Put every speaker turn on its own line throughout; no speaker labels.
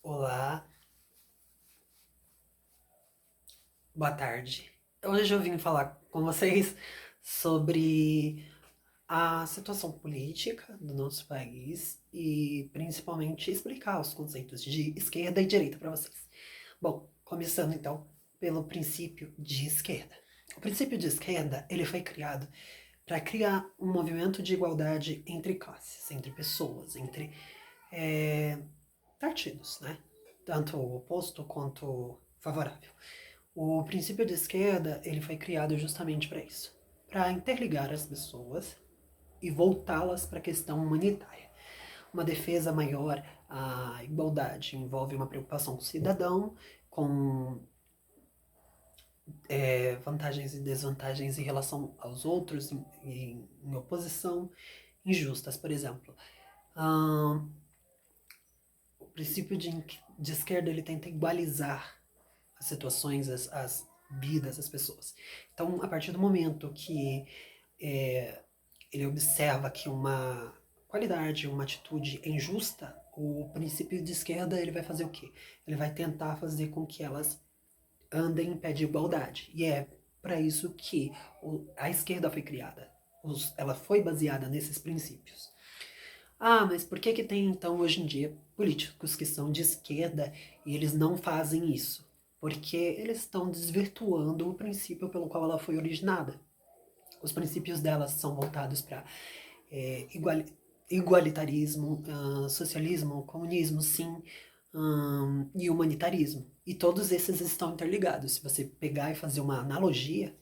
Olá, boa tarde. Hoje eu vim falar com vocês sobre a situação política do nosso país e principalmente explicar os conceitos de esquerda e direita para vocês. Bom, começando então pelo princípio de esquerda. O princípio de esquerda ele foi criado para criar um movimento de igualdade entre classes, entre pessoas, entre partidos, né? Tanto o oposto quanto favorável. O princípio de esquerda ele foi criado justamente para isso, para interligar as pessoas e voltá-las para a questão humanitária. Uma defesa maior à igualdade envolve uma preocupação com o cidadão, com vantagens e desvantagens em relação aos outros, em oposição injustas, por exemplo. O princípio de esquerda ele tenta igualizar as situações, as vidas das pessoas. Então, a partir do momento que ele observa que uma qualidade, uma atitude é injusta, o princípio de esquerda ele vai fazer o quê? Ele vai tentar fazer com que elas andem em pé de igualdade. E é para isso que a esquerda foi criada. Ela foi baseada nesses princípios. Ah, mas por que tem então hoje em dia políticos que são de esquerda e eles não fazem isso? Porque eles estão desvirtuando o princípio pelo qual ela foi originada. Os princípios delas são voltados para é, igualitarismo, socialismo, comunismo, sim, e humanitarismo. E todos esses estão interligados. Se você pegar e fazer uma analogia,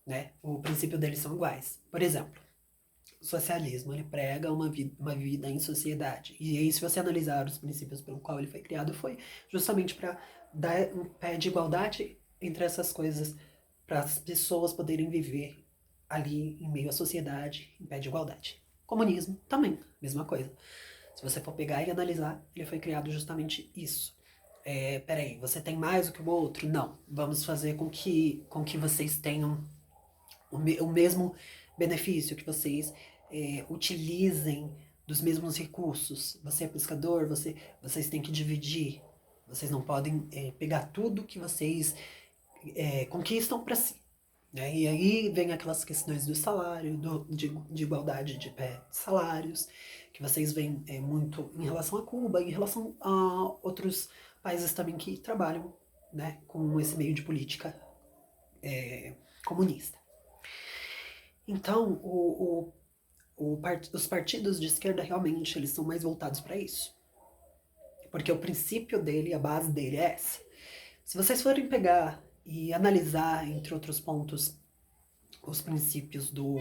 né, o princípio deles são iguais. Por exemplo, o socialismo ele prega uma vida em sociedade. E aí, se você analisar os princípios pelo qual ele foi criado, foi justamente para dar um pé de igualdade entre essas coisas, para as pessoas poderem viver ali em meio à sociedade, em pé de igualdade. Comunismo também, mesma coisa. Se você for pegar e analisar, ele foi criado justamente isso. Peraí, você tem mais do que o outro? Não. Vamos fazer com que vocês tenham o mesmo benefício, que vocês utilizem dos mesmos recursos. Você é pescador, vocês têm que dividir. Vocês não podem pegar tudo que vocês conquistam para si. Né? E aí vem aquelas questões do salário, de igualdade de salários, que vocês veem muito em relação a Cuba, em relação a outros países também que trabalham, né, com esse meio de política comunista. Então, os partidos de esquerda realmente eles são mais voltados para isso. Porque o princípio dele, a base dele é essa. Se vocês forem pegar e analisar, entre outros pontos, os princípios do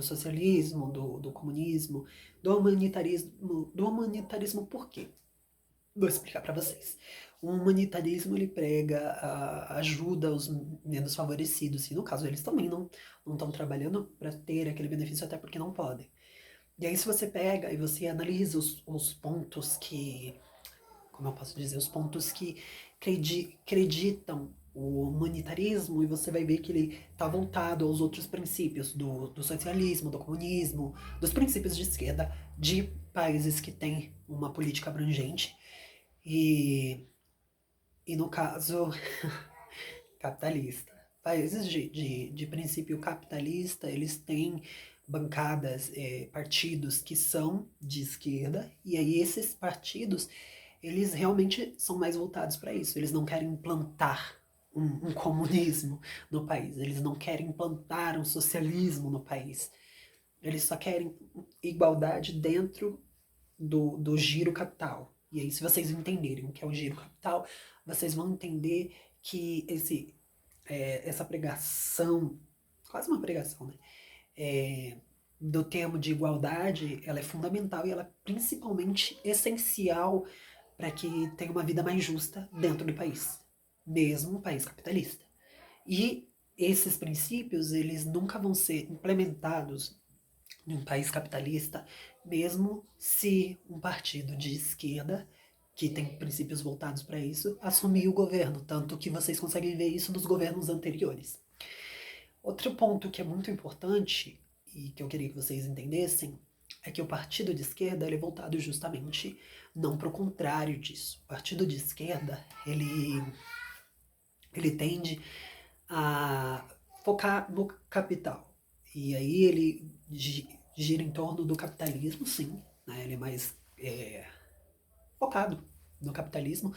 socialismo, do comunismo, do humanitarismo por quê? Vou explicar para vocês. O humanitarismo ele prega a ajuda aos menos favorecidos, e no caso eles também não estão trabalhando para ter aquele benefício, até porque não podem. E aí, se você pega e você analisa os pontos que, como eu posso dizer, os pontos que acreditam o humanitarismo, e você vai ver que ele está voltado aos outros princípios do socialismo, do comunismo, dos princípios de esquerda de países que têm uma política abrangente e, e no caso, capitalista. Países de princípio capitalista, eles têm bancadas, partidos que são de esquerda, e aí esses partidos, eles realmente são mais voltados para isso. Eles não querem implantar um comunismo no país, eles não querem implantar um socialismo no país. Eles só querem igualdade dentro do giro capital. E aí, se vocês entenderem o que é o giro capital, vocês vão entender que essa pregação, quase uma pregação, né? Do termo de igualdade, ela é fundamental e ela é principalmente essencial para que tenha uma vida mais justa dentro do país, mesmo um país capitalista. E esses princípios, eles nunca vão ser implementados em um país capitalista, mesmo se um partido de esquerda, que tem princípios voltados para isso, assumir o governo, tanto que vocês conseguem ver isso nos governos anteriores. Outro ponto que é muito importante e que eu queria que vocês entendessem é que o partido de esquerda ele é voltado justamente não para o contrário disso. O partido de esquerda, ele tende a focar no capital. E aí ele gira em torno do capitalismo, sim, né? Ele é mais focado no capitalismo,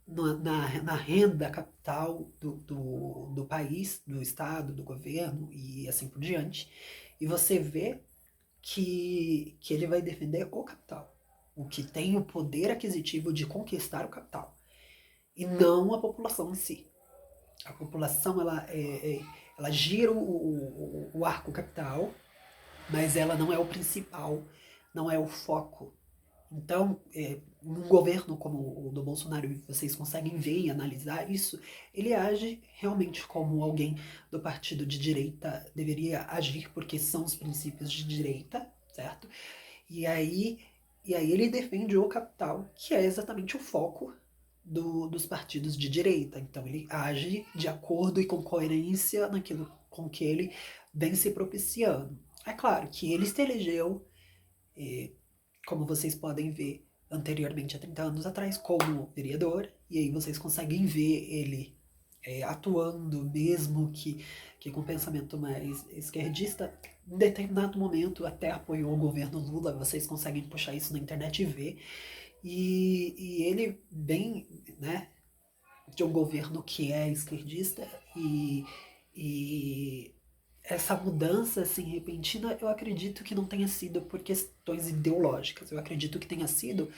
na renda capital do país, do estado, do governo e assim por diante. E você vê que ele vai defender o capital, o que tem o poder aquisitivo de conquistar o capital, e não a população em si. A população ela gira o arco capital, mas ela não é o principal, não é o foco. Então, um governo como o do Bolsonaro, vocês conseguem ver e analisar isso, ele age realmente como alguém do partido de direita deveria agir, porque são os princípios de direita, certo? E aí, ele defende o capital, que é exatamente o foco dos partidos de direita. Então ele age de acordo e com coerência naquilo com que ele vem se propiciando. É claro que ele se elegeu, como vocês podem ver anteriormente, há 30 anos atrás, como vereador, e aí vocês conseguem ver ele atuando, mesmo que com pensamento mais esquerdista, em determinado momento até apoiou o governo Lula, vocês conseguem puxar isso na internet e ver, e ele bem, né, de um governo que é esquerdista, e essa mudança assim repentina, eu acredito que não tenha sido por questões ideológicas, eu acredito que tenha sido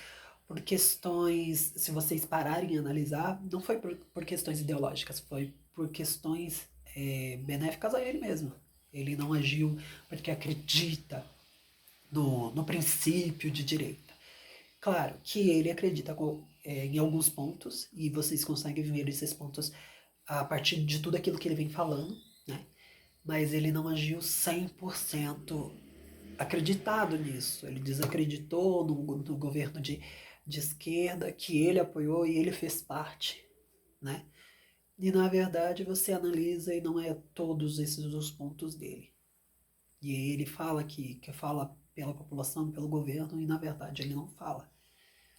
por questões, se vocês pararem a analisar, não foi por questões ideológicas, foi por questões benéficas a ele mesmo. Ele não agiu porque acredita no princípio de direita. Claro que ele acredita em alguns pontos, e vocês conseguem ver esses pontos a partir de tudo aquilo que ele vem falando, né? Mas ele não agiu 100% acreditado nisso. Ele desacreditou no governo de esquerda que ele apoiou e ele fez parte, né? E na verdade você analisa e não é todos esses os pontos dele. E ele fala que fala pela população, pelo governo, e na verdade ele não fala.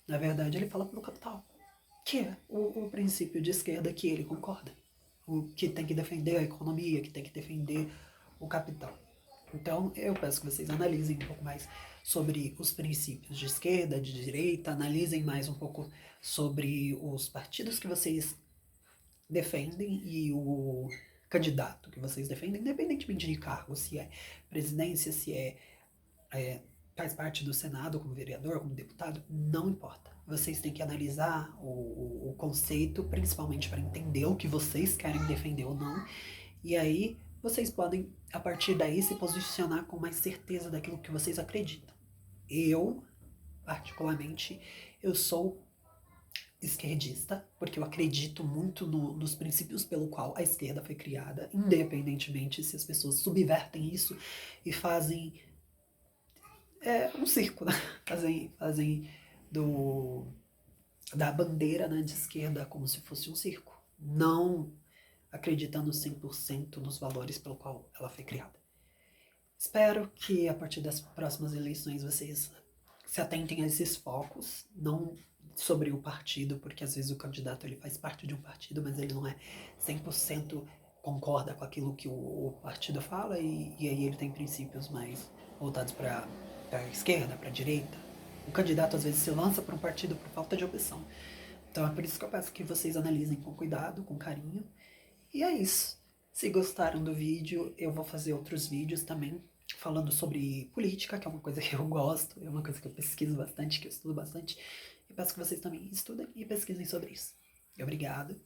Na verdade ele fala pelo capital, que é o princípio de esquerda que ele concorda. O que tem que defender a economia, que tem que defender o capital. Então, eu peço que vocês analisem um pouco mais sobre os princípios de esquerda, de direita, analisem mais um pouco sobre os partidos que vocês defendem e o candidato que vocês defendem, independentemente de cargo, se é presidência, se faz parte do Senado como vereador, como deputado, não importa. Vocês têm que analisar o conceito, principalmente para entender o que vocês querem defender ou não, e aí vocês podem, a partir daí, se posicionar com mais certeza daquilo que vocês acreditam. Eu, particularmente, eu sou esquerdista, porque eu acredito muito nos princípios pelo qual a esquerda foi criada, independentemente se as pessoas subvertem isso e fazem um circo, né? Fazem da bandeira, né, de esquerda como se fosse um circo. Não acreditando 100% nos valores pelo qual ela foi criada. Espero que a partir das próximas eleições vocês se atentem a esses focos, não sobre o partido, porque às vezes o candidato ele faz parte de um partido, mas ele não é 100% concorda com aquilo que o partido fala, e aí ele tem princípios mais voltados para a esquerda, para a direita. O candidato às vezes se lança para um partido por falta de opção. Então é por isso que eu peço que vocês analisem com cuidado, com carinho. E é isso. Se gostaram do vídeo, eu vou fazer outros vídeos também falando sobre política, que é uma coisa que eu gosto, é uma coisa que eu pesquiso bastante, que eu estudo bastante. E peço que vocês também estudem e pesquisem sobre isso. Obrigado.